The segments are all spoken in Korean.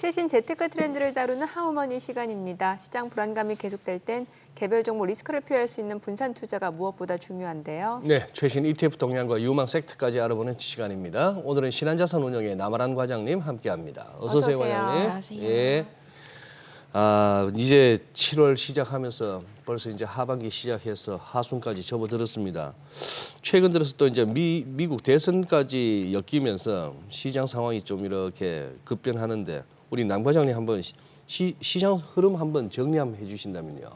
최신 재테크 트렌드를 다루는 하우머니 시간입니다. 시장 불안감이 계속될 땐 개별 종목 리스크를 피할 수 있는 분산 투자가 무엇보다 중요한데요. 네, 최신 ETF 동향과 유망 섹터까지 알아보는 시간입니다. 오늘은 신한자산운용의 남아란 과장님 함께합니다. 어서 오세요, 과장님. 안녕하세요. 예. 이제 7월 시작하면서 벌써 이제 하반기 시작해서 하순까지 접어들었습니다. 최근 들어서 또 이제 미국 대선까지 엮이면서 시장 상황이 좀 이렇게 급변하는데 우리 남 과장님 한번 시장 흐름 한번 정리 한번 해주신다면요.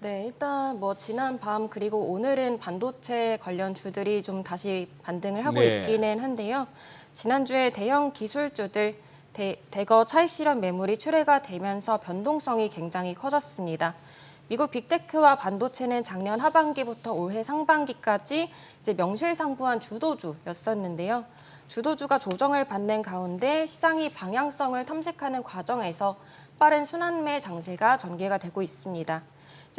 네, 일단 뭐 지난 밤 그리고 오늘은 반도체 관련 주들이 좀 다시 반등을 하고 네. 있기는 한데요. 지난주에 대형 기술주들 대거 차익 실현 매물이 출회가 되면서 변동성이 굉장히 커졌습니다. 미국 빅테크와 반도체는 작년 하반기부터 올해 상반기까지 이제 명실상부한 주도주였었는데요. 주도주가 조정을 받는 가운데 시장이 방향성을 탐색하는 과정에서 빠른 순환매 장세가 전개가 되고 있습니다.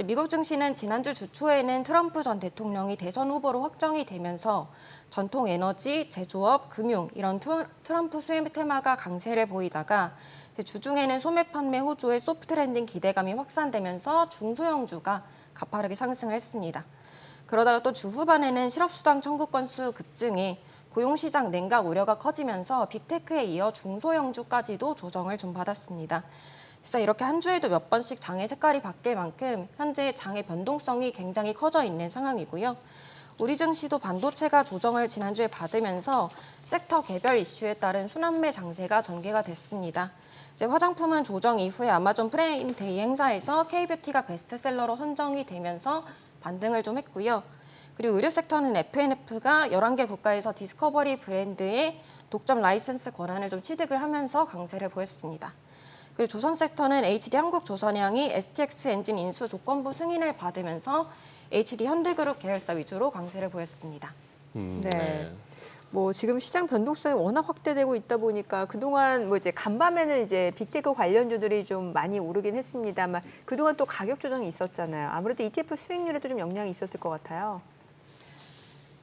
미국 증시는 지난주 주초에는 트럼프 전 대통령이 대선 후보로 확정이 되면서 전통 에너지, 제조업, 금융 이런 트럼프 수혜 테마가 강세를 보이다가 주중에는 소매 판매 호조의 소프트 랜딩 기대감이 확산되면서 중소형주가 가파르게 상승을 했습니다. 그러다가 또 주 후반에는 실업수당 청구 건수 급증에 고용시장 냉각 우려가 커지면서 빅테크에 이어 중소형주까지도 조정을 좀 받았습니다. 그래서 이렇게 한 주에도 몇 번씩 장의 색깔이 바뀔 만큼 현재 장의 변동성이 굉장히 커져 있는 상황이고요. 우리 증시도 반도체가 조정을 지난주에 받으면서 섹터 개별 이슈에 따른 순환매 장세가 전개가 됐습니다. 이제 화장품은 조정 이후에 아마존 프라임데이 행사에서 K뷰티가 베스트셀러로 선정이 되면서 반등을 좀 했고요. 그리고 의료 섹터는 FNF가 11개 국가에서 디스커버리 브랜드의 독점 라이센스 권한을 좀 취득을 하면서 강세를 보였습니다. 그리고 조선 섹터는 HD 한국조선양이 STX 엔진 인수 조건부 승인을 받으면서 HD 현대그룹 계열사 위주로 강세를 보였습니다. 네. 뭐 지금 시장 변동성이 워낙 확대되고 있다 보니까 그동안 뭐 이제 간밤에는 이제 빅테크 관련주들이 좀 많이 오르긴 했습니다만 그동안 또 가격 조정이 있었잖아요. 아무래도 ETF 수익률에도 좀 영향이 있었을 것 같아요.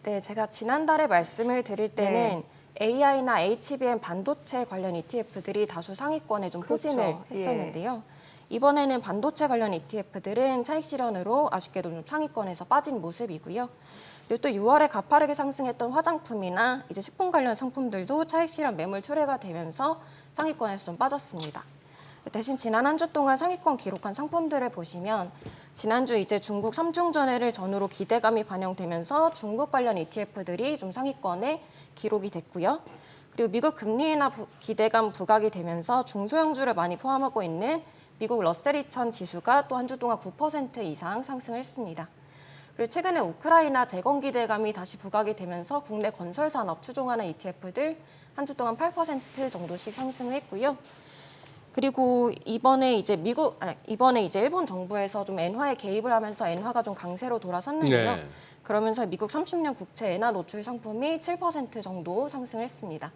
네, 제가 지난달에 말씀을 드릴 때는 AI나 HBM 반도체 관련 ETF들이 다수 상위권에 좀 포진을 했었는데요. 이번에는 반도체 관련 ETF들은 차익 실현으로 아쉽게도 좀 상위권에서 빠진 모습이고요. 그리고 또 6월에 가파르게 상승했던 화장품이나 이제 식품 관련 상품들도 차익 실현 매물 출회가 되면서 상위권에서 좀 빠졌습니다. 대신 지난 한 주 동안 상위권 기록한 상품들을 보시면 지난주 이제 중국 삼중전해를 전후로 기대감이 반영되면서 중국 관련 ETF들이 좀 상위권에 기록이 됐고요. 그리고 미국 금리 인하 기대감 부각이 되면서 중소형주를 많이 포함하고 있는 미국 러셀 2000 지수가 또 한 주 동안 9% 이상 상승을 했습니다. 그리고 최근에 우크라이나 재건 기대감이 다시 부각이 되면서 국내 건설 산업 추종하는 ETF들 한 주 동안 8% 정도씩 상승을 했고요. 그리고 이번에 이제 일본 정부에서 좀 엔화에 개입을 하면서 엔화가 좀 강세로 돌아섰는데요. 네. 그러면서 미국 30년 국채 엔화 노출 상품이 7% 정도 상승했습니다.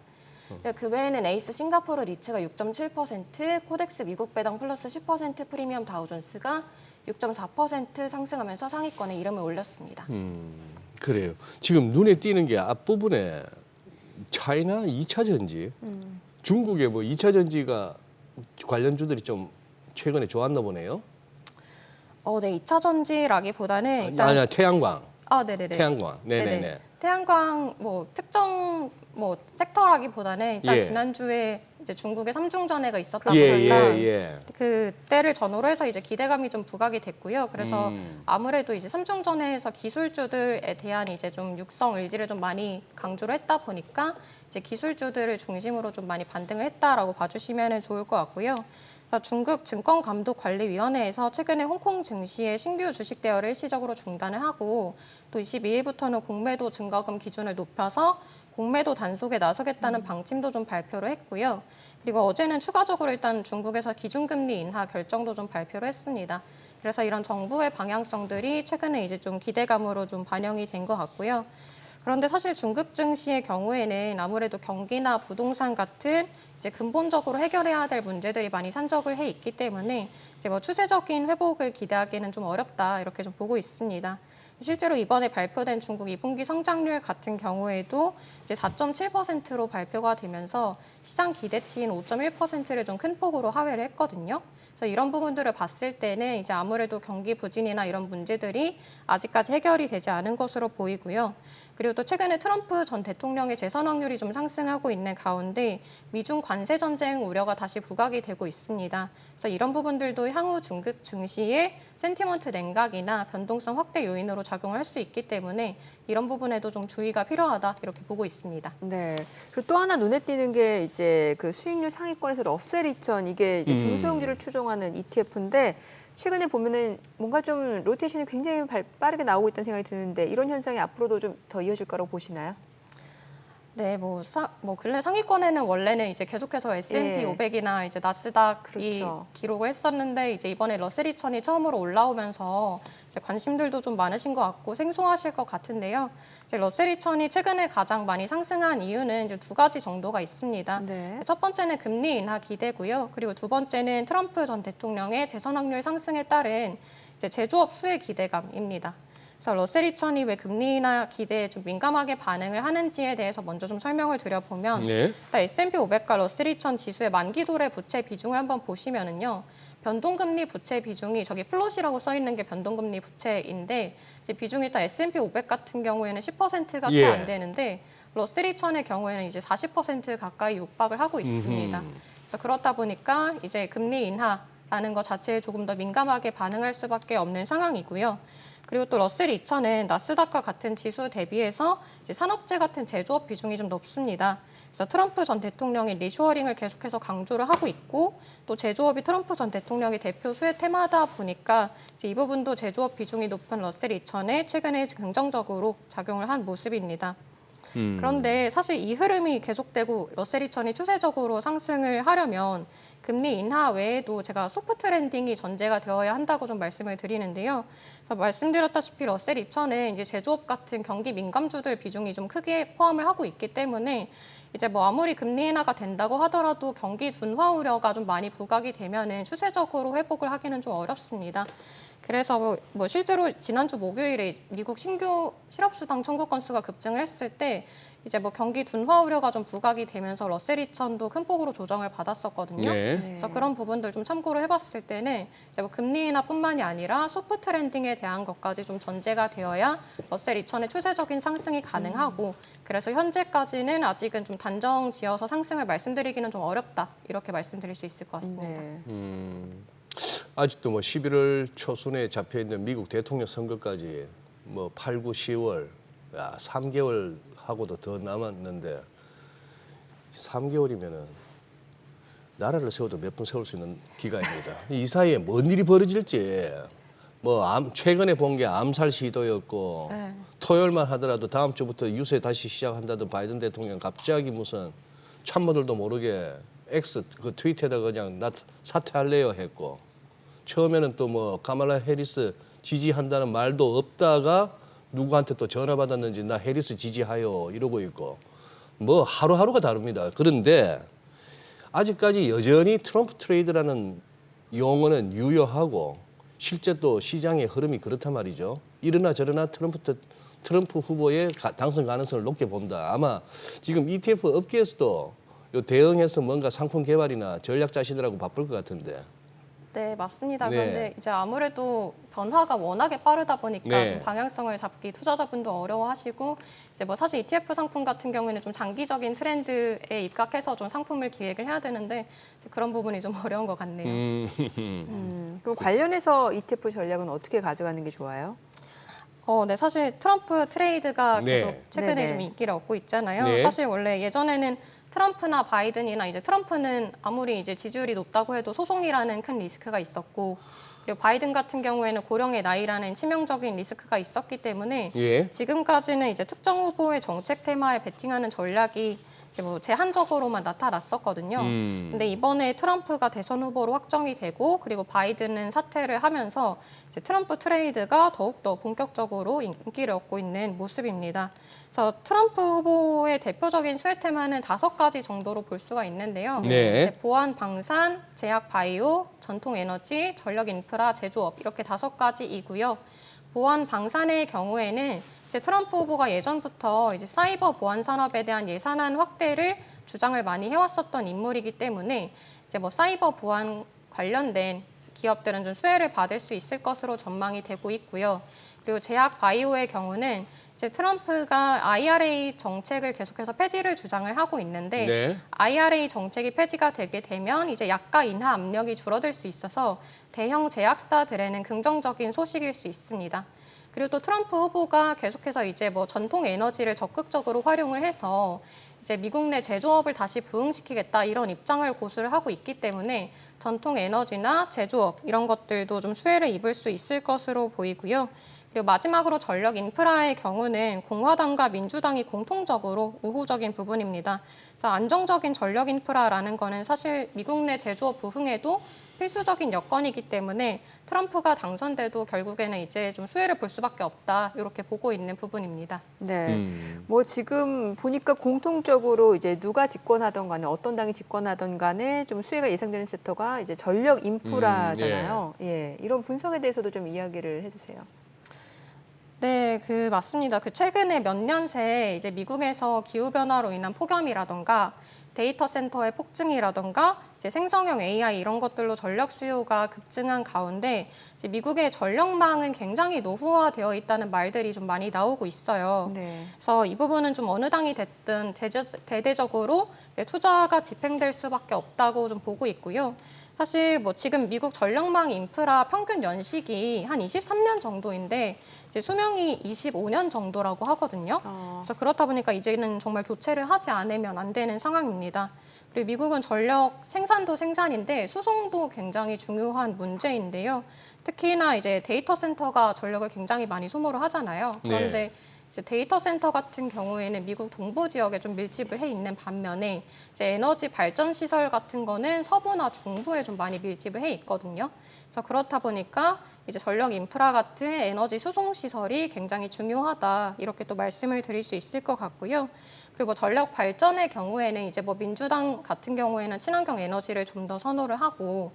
그 외에는 에이스 싱가포르 리츠가 6.7%, 코덱스 미국 배당 플러스 10% 프리미엄 다우존스가 6.4% 상승하면서 상위권에 이름을 올렸습니다. 그래요. 지금 눈에 띄는 게 앞부분에 차이나 2차 전지, 중국의 뭐 2차 전지가 관련주들이 좀 최근에 좋았나 보네요. 네, 2차 전지라기보다는 일단 아니야, 태양광. 네네네. 태양광. 네네네. 네네. 태양광 뭐 특정 뭐 섹터라기보다는 일단 지난주에 이제 중국의 삼중전해가 있었다 보니까 그 때를 전후로 해서 이제 기대감이 좀 부각이 됐고요. 그래서 아무래도 이제 삼중전해에서 기술주들에 대한 이제 좀 육성 의지를 좀 많이 강조를 했다 보니까 이제 기술주들을 중심으로 좀 많이 반등을 했다라고 봐주시면 좋을 것 같고요. 중국 증권감독관리위원회에서 최근에 홍콩 증시의 신규 주식 대여를 일시적으로 중단을 하고 또 22일부터는 공매도 증가금 기준을 높여서 공매도 단속에 나서겠다는 방침도 좀 발표를 했고요. 그리고 어제는 추가적으로 일단 중국에서 기준금리 인하 결정도 좀 발표를 했습니다. 그래서 이런 정부의 방향성들이 최근에 이제 좀 기대감으로 좀 반영이 된 것 같고요. 그런데 사실 중국 증시의 경우에는 아무래도 경기나 부동산 같은 이제 근본적으로 해결해야 될 문제들이 많이 산적을 해 있기 때문에 이제 뭐 추세적인 회복을 기대하기는 좀 어렵다 이렇게 좀 보고 있습니다. 실제로 이번에 발표된 중국 2분기 성장률 같은 경우에도 이제 4.7%로 발표가 되면서 시장 기대치인 5.1%를 좀 큰 폭으로 하회를 했거든요. 그래서 이런 부분들을 봤을 때는 이제 아무래도 경기 부진이나 이런 문제들이 아직까지 해결이 되지 않은 것으로 보이고요. 그리고 또 최근에 트럼프 전 대통령의 재선 확률이 좀 상승하고 있는 가운데 미중 관세 전쟁 우려가 다시 부각이 되고 있습니다. 그래서 이런 부분들도 향후 중국 증시의 센티먼트 냉각이나 변동성 확대 요인으로 작용을 할 수 있기 때문에 이런 부분에도 좀 주의가 필요하다 이렇게 보고 있습니다. 네. 그리고 또 하나 눈에 띄는 게 이제 그 수익률 상위권에서 러셀 2000 이게 이제 중소형주를 추종하는 ETF인데 최근에 보면은 뭔가 좀 로테이션이 굉장히 빠르게 나오고 있다는 생각이 드는데 이런 현상이 앞으로도 좀 더 이어질 거라고 보시나요? 네, 근래 상위권에는 원래는 이제 계속해서 S&P 예. 500이나 이제 나스닥이 그렇죠. 기록을 했었는데 이제 이번에 러셀 2000이 처음으로 올라오면서 이제 관심들도 좀 많으신 것 같고 생소하실 것 같은데요. 이제 러셀 2000이 최근에 가장 많이 상승한 이유는 이제 두 가지 정도가 있습니다. 네. 첫 번째는 금리 인하 기대고요. 그리고 두 번째는 트럼프 전 대통령의 재선 확률 상승에 따른 이제 제조업 수혜 기대감입니다. 그래서 러셀 2000이 왜 금리 인하 기대에 좀 민감하게 반응을 하는지에 대해서 먼저 좀 설명을 드려보면 네. 일단 S&P 500과 러셀 2000 지수의 만기도래 부채 비중을 한번 보시면은요. 변동금리 부채 비중이 저기 플롯이라고 써 있는 게 변동금리 부채인데 이제 비중이 일단 S&P 500 같은 경우에는 10%가 채 예. 안 되는데 러셀 2000의 경우에는 이제 40% 가까이 육박을 하고 있습니다. 그래서 그렇다 보니까 이제 금리 인하라는 것 자체에 조금 더 민감하게 반응할 수밖에 없는 상황이고요. 그리고 또 러셀 2000은 나스닥과 같은 지수 대비해서 이제 산업재 같은 제조업 비중이 좀 높습니다. 그래서 트럼프 전 대통령이 리쇼어링을 계속해서 강조를 하고 있고 또 제조업이 트럼프 전 대통령의 대표 수혜 테마다 보니까 이제 이 부분도 제조업 비중이 높은 러셀 2000에 최근에 긍정적으로 작용을 한 모습입니다. 그런데 사실 이 흐름이 계속되고 러셀 2000이 추세적으로 상승을 하려면 금리 인하 외에도 제가 소프트 랜딩이 전제가 되어야 한다고 좀 말씀을 드리는데요. 그래서 말씀드렸다시피 러셀 2000은 이제 제조업 같은 경기 민감주들 비중이 좀 크게 포함을 하고 있기 때문에 이제 뭐 아무리 금리 인하가 된다고 하더라도 경기 둔화 우려가 좀 많이 부각이 되면은 추세적으로 회복을 하기는 좀 어렵습니다. 그래서 뭐 실제로 지난주 목요일에 미국 신규 실업수당 청구 건수가 급증을 했을 때 이제 뭐 경기 둔화 우려가 좀 부각이 되면서 러셀 2000도 큰 폭으로 조정을 받았었거든요. 네. 그래서 그런 부분들 좀 참고를 해봤을 때는 이제 뭐 금리 인하뿐만이 아니라 소프트 랜딩에 대한 것까지 좀 전제가 되어야 러셀 2000의 추세적인 상승이 가능하고 그래서 현재까지는 아직은 좀 단정 지어서 상승을 말씀드리기는 좀 어렵다 이렇게 말씀드릴 수 있을 것 같습니다. 네. 아직도 뭐 11월 초순에 잡혀 있는 미국 대통령 선거까지 뭐 8, 9, 10월 3개월 하고도 더 남았는데 3개월이면은 나라를 세워도 몇 분 세울 수 있는 기간입니다. 이 사이에 뭔 일이 벌어질지 뭐 최근에 본 게 암살 시도였고 네. 토요일만 하더라도 다음 주부터 유세 다시 시작한다던 바이든 대통령 갑자기 무슨 참모들도 모르게 X 그 트위터에다 그냥 나 사퇴할래요 했고 처음에는 또 뭐 카말라 해리스 지지한다는 말도 없다가 누구한테 또 전화 받았는지 나 해리스 지지하요 이러고 있고 뭐 하루하루가 다릅니다. 그런데 아직까지 여전히 트럼프 트레이드라는 용어는 유효하고 실제 또 시장의 흐름이 그렇단 말이죠. 이러나 저러나 트럼프 후보의 당선 가능성을 높게 본다. 아마 지금 ETF 업계에서도 요 대응해서 뭔가 상품 개발이나 전략 짜시느라고 바쁠 것 같은데. 네, 맞습니다. 네. 그런데 이제 아무래도 변화가 워낙에 빠르다 보니까 네. 좀 방향성을 잡기 투자자분도 어려워하시고 이제 뭐 사실 ETF 상품 같은 경우에는 좀 장기적인 트렌드에 입각해서 좀 상품을 기획을 해야 되는데 이제 그런 부분이 좀 어려운 것 같네요. 그럼 관련해서 ETF 전략은 어떻게 가져가는 게 좋아요? 네, 사실 트럼프 트레이드가 네. 계속 최근에 네네. 좀 인기를 얻고 있잖아요. 네. 사실 원래 예전에는 트럼프나 바이든이나 이제 트럼프는 아무리 이제 지지율이 높다고 해도 소송이라는 큰 리스크가 있었고 그리고 바이든 같은 경우에는 고령의 나이라는 치명적인 리스크가 있었기 때문에 예. 지금까지는 이제 특정 후보의 정책 테마에 베팅하는 전략이 이제 뭐 제한적으로만 나타났었거든요. 근데 이번에 트럼프가 대선 후보로 확정이 되고 그리고 바이든은 사퇴를 하면서 이제 트럼프 트레이드가 더욱더 본격적으로 인기를 얻고 있는 모습입니다. 그래서 트럼프 후보의 대표적인 수혜 테마는 5가지 정도로 볼 수가 있는데요. 네. 보안, 방산, 제약, 바이오, 전통 에너지, 전력 인프라, 제조업 이렇게 5가지이고요. 보안 방산의 경우에는 이제 트럼프 후보가 예전부터 이제 사이버 보안 산업에 대한 예산안 확대를 주장을 많이 해왔었던 인물이기 때문에 이제 뭐 사이버 보안 관련된 기업들은 좀 수혜를 받을 수 있을 것으로 전망이 되고 있고요. 그리고 제약 바이오의 경우는 이제 트럼프가 IRA 정책을 계속해서 폐지를 주장을 하고 있는데 네. IRA 정책이 폐지가 되게 되면 이제 약가 인하 압력이 줄어들 수 있어서 대형 제약사들에는 긍정적인 소식일 수 있습니다. 그리고 또 트럼프 후보가 계속해서 이제 뭐 전통 에너지를 적극적으로 활용을 해서 이제 미국 내 제조업을 다시 부흥시키겠다 이런 입장을 고수를 하고 있기 때문에 전통 에너지나 제조업 이런 것들도 좀 수혜를 입을 수 있을 것으로 보이고요. 그리고 마지막으로 전력 인프라의 경우는 공화당과 민주당이 공통적으로 우호적인 부분입니다. 그래서 안정적인 전력 인프라라는 거는 사실 미국 내 제조업 부흥에도 필수적인 여건이기 때문에 트럼프가 당선돼도 결국에는 이제 좀 수혜를 볼 수밖에 없다 이렇게 보고 있는 부분입니다. 네. 뭐 지금 보니까 공통적으로 이제 누가 집권하던 간에 어떤 당이 집권하던 간에 좀 수혜가 예상되는 섹터가 이제 전력 인프라잖아요. 예. 이런 분석에 대해서도 좀 이야기를 해주세요. 네, 맞습니다. 최근에 몇 년 새 이제 미국에서 기후 변화로 인한 폭염이라던가 데이터 센터의 폭증이라던가 이제 생성형 AI 이런 것들로 전력 수요가 급증한 가운데 이제 미국의 전력망은 굉장히 노후화되어 있다는 말들이 좀 많이 나오고 있어요. 네. 그래서 이 부분은 좀 어느 당이 됐든 대대적으로 이제 투자가 집행될 수밖에 없다고 좀 보고 있고요. 사실 뭐 지금 미국 전력망 인프라 평균 연식이 한 23년 정도인데 이제 수명이 25년 정도라고 하거든요. 그래서 그렇다 보니까 이제는 정말 교체를 하지 않으면 안 되는 상황입니다. 그리고 미국은 전력 생산도 생산인데 수송도 굉장히 중요한 문제인데요. 특히나 이제 데이터 센터가 전력을 굉장히 많이 소모를 하잖아요. 그런데 이제 데이터 센터 같은 경우에는 미국 동부 지역에 좀 밀집을 해 있는 반면에 이제 에너지 발전 시설 같은 거는 서부나 중부에 좀 많이 밀집을 해 있거든요. 그래서 그렇다 보니까 이제 전력 인프라 같은 에너지 수송 시설이 굉장히 중요하다 이렇게 또 말씀을 드릴 수 있을 것 같고요. 그리고 뭐 전력 발전의 경우에는 이제 뭐 민주당 같은 경우에는 친환경 에너지를 좀 더 선호를 하고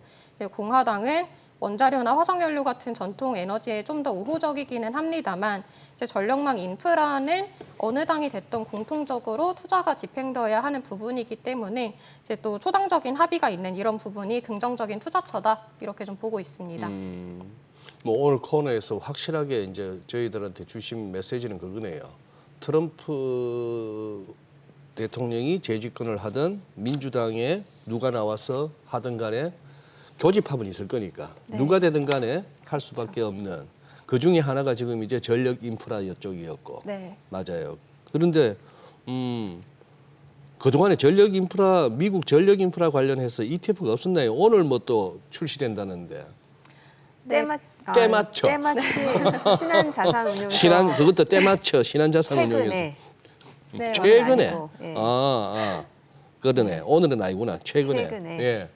공화당은 원자료나 화석연료 같은 전통 에너지에 좀 더 우호적이기는 합니다만 이제 전력망 인프라는 어느 당이 됐던 공통적으로 투자가 집행되어야 하는 부분이기 때문에 이제 또 초당적인 합의가 있는 이런 부분이 긍정적인 투자처다 이렇게 좀 보고 있습니다. 뭐 오늘 코너에서 확실하게 이제 저희들한테 주신 메시지는 그거네요. 트럼프 대통령이 재집권을 하든 민주당에 누가 나와서 하든 간에 교집합은 있을 거니까 누가 되든 간에 할 수밖에 없는 그 중에 하나가 지금 이제 전력 인프라 이쪽이었고 맞아요. 그런데 그동안에 전력 인프라 미국 전력 인프라 관련해서 ETF가 없었나요? 오늘 뭐 또 출시된다는데. 때맞춰. 때마치 신한 자산 운용. 그것도 때맞춰 신한 자산 운용에서. 최근에. 그러네. 오늘은 아니구나. 최근에. 예.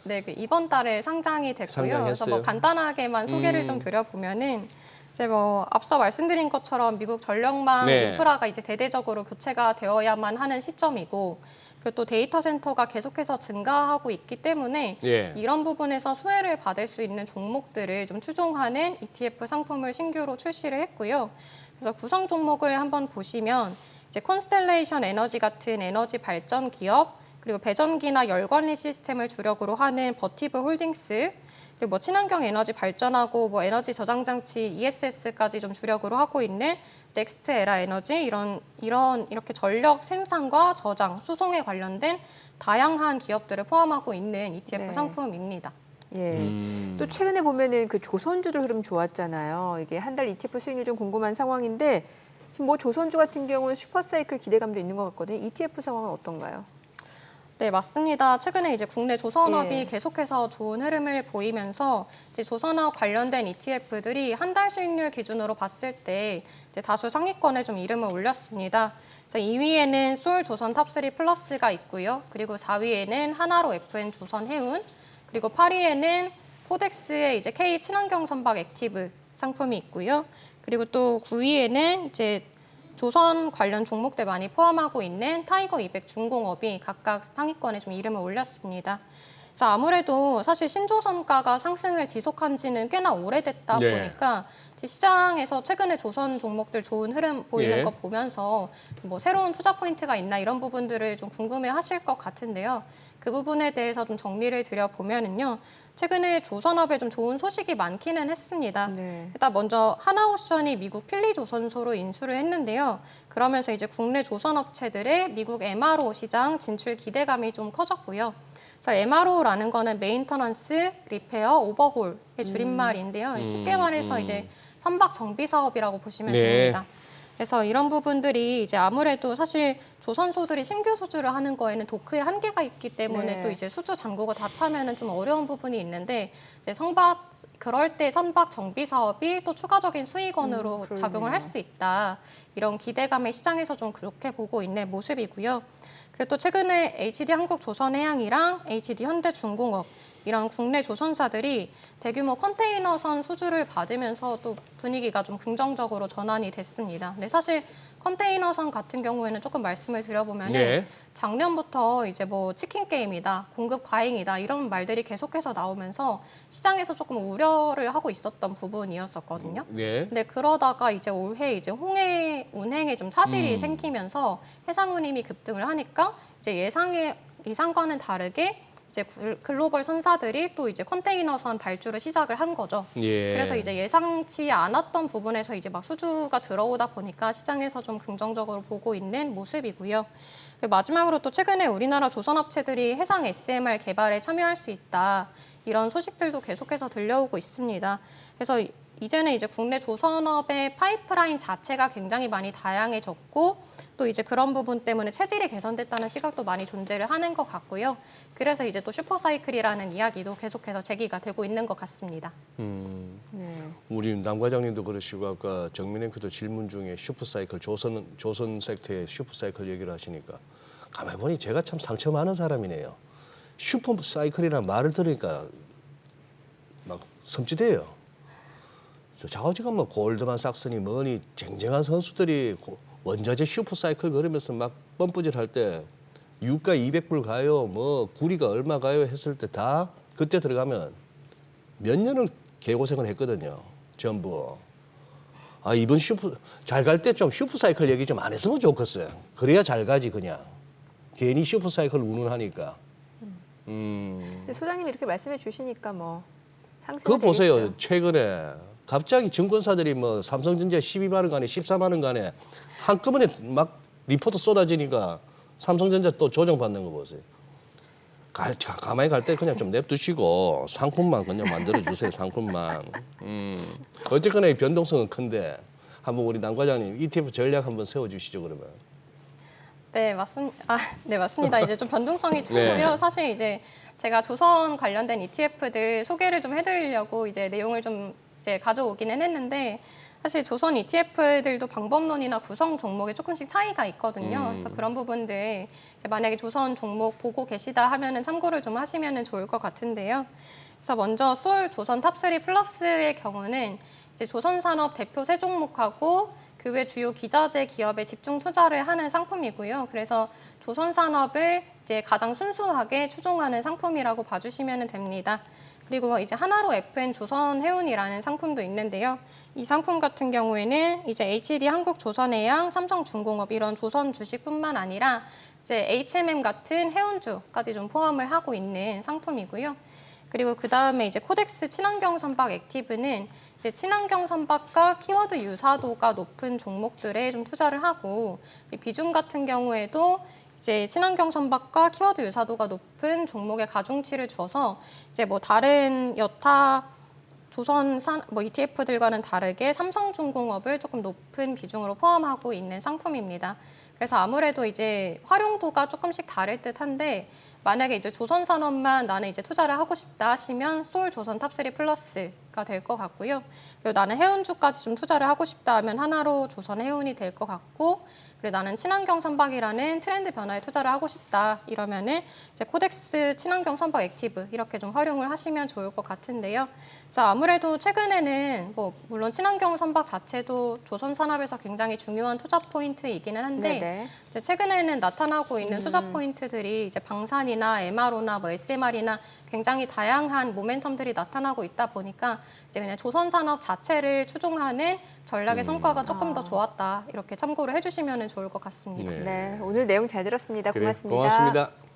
네, 이번 달에 상장이 됐고요. 상장했어요. 그래서 뭐 간단하게만 소개를 좀 드려보면은 이제 뭐 앞서 말씀드린 것처럼 미국 전력망 인프라가 이제 대대적으로 교체가 되어야만 하는 시점이고 그리고 또 데이터 센터가 계속해서 증가하고 있기 때문에 이런 부분에서 수혜를 받을 수 있는 종목들을 좀 추종하는 ETF 상품을 신규로 출시를 했고요. 그래서 구성 종목을 한번 보시면 이제 콘스텔레이션 에너지 같은 에너지 발전 기업 그리고 배전기나 열관리 시스템을 주력으로 하는 버티브 홀딩스, 그리고 뭐 친환경 에너지 발전하고 뭐 에너지 저장 장치 ESS까지 좀 주력으로 하고 있는 넥스트 에라 에너지 이렇게 전력 생산과 저장, 수송에 관련된 다양한 기업들을 포함하고 있는 ETF 상품입니다. 예. 또 최근에 보면은 그 조선주들 흐름 좋았잖아요. 이게 한 달 ETF 수익률 좀 궁금한 상황인데 지금 뭐 조선주 같은 경우는 슈퍼사이클 기대감도 있는 것 같거든요. ETF 상황은 어떤가요? 네, 맞습니다. 최근에 이제 국내 조선업이 계속해서 좋은 흐름을 보이면서 이제 조선업 관련된 ETF들이 한 달 수익률 기준으로 봤을 때 이제 다수 상위권에 좀 이름을 올렸습니다. 그래서 2위에는 소울 조선 탑3 플러스가 있고요. 그리고 4위에는 하나로 FN 조선 해운, 그리고 8위에는 코덱스의 이제 K 친환경 선박 액티브 상품이 있고요. 그리고 또 9위에는 이제 조선 관련 종목들 많이 포함하고 있는 타이거 200 중공업이 각각 상위권에 좀 이름을 올렸습니다. 그래서 아무래도 사실 신조선가가 상승을 지속한 지는 꽤나 오래됐다 네. 보니까 이제 시장에서 최근에 조선 종목들 좋은 흐름 보이는 예. 거 보면서 뭐 새로운 투자 포인트가 있나 이런 부분들을 좀 궁금해하실 것 같은데요. 그 부분에 대해서 좀 정리를 드려보면은요. 최근에 조선업에 좀 좋은 소식이 많기는 했습니다. 네. 일단 먼저 하나오션이 미국 필리조선소로 인수를 했는데요. 그러면서 이제 국내 조선업체들의 미국 MRO 시장 진출 기대감이 좀 커졌고요. 그래서 MRO라는 거는 메인터넌스, 리페어, 오버홀의 줄임말인데요. 쉽게 말해서 이제 선박 정비 사업이라고 보시면 네. 됩니다. 그래서 이런 부분들이 이제 아무래도 사실 조선소들이 신규 수주를 하는 거에는 도크의 한계가 있기 때문에 네. 또 이제 수주 잔고가 다 차면은 좀 어려운 부분이 있는데 이제 그럴 때 선박 정비 사업이 또 추가적인 수익원으로 그러네요. 작용을 할 수 있다. 이런 기대감에 시장에서 좀 그렇게 보고 있는 모습이고요. 그리고 또 최근에 HD 한국조선해양이랑 HD 현대중공업 이런 국내 조선사들이 대규모 컨테이너선 수주를 받으면서 또 분위기가 좀 긍정적으로 전환이 됐습니다. 근데 사실 컨테이너선 같은 경우에는 조금 말씀을 드려보면 네. 작년부터 이제 뭐 치킨 게임이다, 공급 과잉이다 이런 말들이 계속해서 나오면서 시장에서 조금 우려를 하고 있었던 부분이었었거든요. 네. 근데 그러다가 이제 올해 이제 홍해 운행에 좀 차질이 생기면서 해상 운임이 급등을 하니까 이제 예상과는 다르게 이제 글로벌 선사들이 또 이제 컨테이너선 발주를 시작을 한 거죠. 예. 그래서 이제 예상치 않았던 부분에서 이제 막 수주가 들어오다 보니까 시장에서 좀 긍정적으로 보고 있는 모습이고요. 그리고 마지막으로 또 최근에 우리나라 조선업체들이 해상 SMR 개발에 참여할 수 있다. 이런 소식들도 계속해서 들려오고 있습니다. 그래서 이제는 이제 국내 조선업의 파이프라인 자체가 굉장히 많이 다양해졌고 또 이제 그런 부분 때문에 체질이 개선됐다는 시각도 많이 존재를 하는 것 같고요. 그래서 이제 또 슈퍼사이클이라는 이야기도 계속해서 제기가 되고 있는 것 같습니다. 네. 우리 남 과장님도 그러시고 아까 정민앵커도 질문 중에 슈퍼사이클 조선 섹터의 슈퍼사이클 얘기를 하시니까 가만히 보니 제가 참 상처 많은 사람이네요. 슈퍼사이클이라는 말을 들으니까 막 섬찟해요. 저 좌우지간 뭐 골드만삭스니 뭐니 쟁쟁한 선수들이 원자재 슈퍼사이클 그러면서 막 펌프질 할 때 유가 200불 가요, 뭐 구리가 얼마 가요 했을 때 다 그때 들어가면 몇 년을 개고생을 했거든요. 전부. 아 이번 잘 갈 때 좀 슈퍼사이클 얘기 좀 안 했으면 좋겠어요. 그래야 잘 가지 그냥. 괜히 슈퍼사이클 운운하니까. 근데 소장님이 이렇게 말씀해 주시니까 뭐 상승이 그거 보세요. 되겠죠. 최근에 갑자기 증권사들이 뭐 삼성전자 12만 원 간에 14만 원 간에 한꺼번에 막 리포트 쏟아지니까 삼성전자 또 조정받는 거 보세요. 가만히 갈 때 그냥 좀 냅두시고 상품만 그냥 만들어 주세요. 상품만. 어쨌거나 이 변동성은 큰데 한번 우리 남 과장님 ETF 전략 한번 세워주시죠 그러면. 네, 네, 맞습니다. 이제 좀 변동성이 크고요. 네. 사실 이제 제가 조선 관련된 ETF들 소개를 좀 해드리려고 이제 내용을 좀 이제 가져오기는 했는데 사실 조선 ETF들도 방법론이나 구성 종목에 조금씩 차이가 있거든요. 그래서 그런 부분들 만약에 조선 종목 보고 계시다 하면은 참고를 좀 하시면은 좋을 것 같은데요. 그래서 먼저 솔 조선 탑3 플러스의 경우는 이제 조선산업 대표 세 종목하고 그 외 주요 기자재 기업에 집중 투자를 하는 상품이고요. 그래서 조선산업을 이제 가장 순수하게 추종하는 상품이라고 봐주시면 됩니다. 그리고 이제 하나로 FN 조선해운이라는 상품도 있는데요. 이 상품 같은 경우에는 이제 HD 한국조선해양, 삼성중공업 이런 조선 주식뿐만 아니라 이제 HMM 같은 해운주까지 좀 포함을 하고 있는 상품이고요. 그리고 그 다음에 이제 코덱스 친환경 선박 액티브는 이제 친환경 선박과 키워드 유사도가 높은 종목들에 좀 투자를 하고 비중 같은 경우에도 이제 친환경 선박과 키워드 유사도가 높은 종목에 가중치를 주어서 이제 뭐 다른 여타 조선산 ETF들과는 다르게 삼성중공업을 조금 높은 비중으로 포함하고 있는 상품입니다. 그래서 아무래도 이제 활용도가 조금씩 다를 듯한데 만약에 이제 조선산업만 나는 이제 투자를 하고 싶다 하시면 솔 조선 탑3 플러스가 될 것 같고요. 그리고 나는 해운주까지 좀 투자를 하고 싶다 하면 하나로 조선 해운이 될 것 같고, 그리고 나는 친환경 선박이라는 트렌드 변화에 투자를 하고 싶다 이러면은 이제 코덱스 친환경 선박 액티브 이렇게 좀 활용을 하시면 좋을 것 같은데요. 그래서 아무래도 최근에는 뭐 물론 친환경 선박 자체도 조선 산업에서 굉장히 중요한 투자 포인트이기는 한데 네네. 이제 최근에는 나타나고 있는 투자 포인트들이 이제 방산이나 MRO나 뭐 SMR이나 굉장히 다양한 모멘텀들이 나타나고 있다 보니까 이제 그냥 조선 산업 자체를 추종하는 전략의 성과가 조금 더 좋았다 이렇게 참고를 해주시면 좋을 것 같습니다. 네. 네, 오늘 내용 잘 들었습니다. 그래, 고맙습니다. 고맙습니다.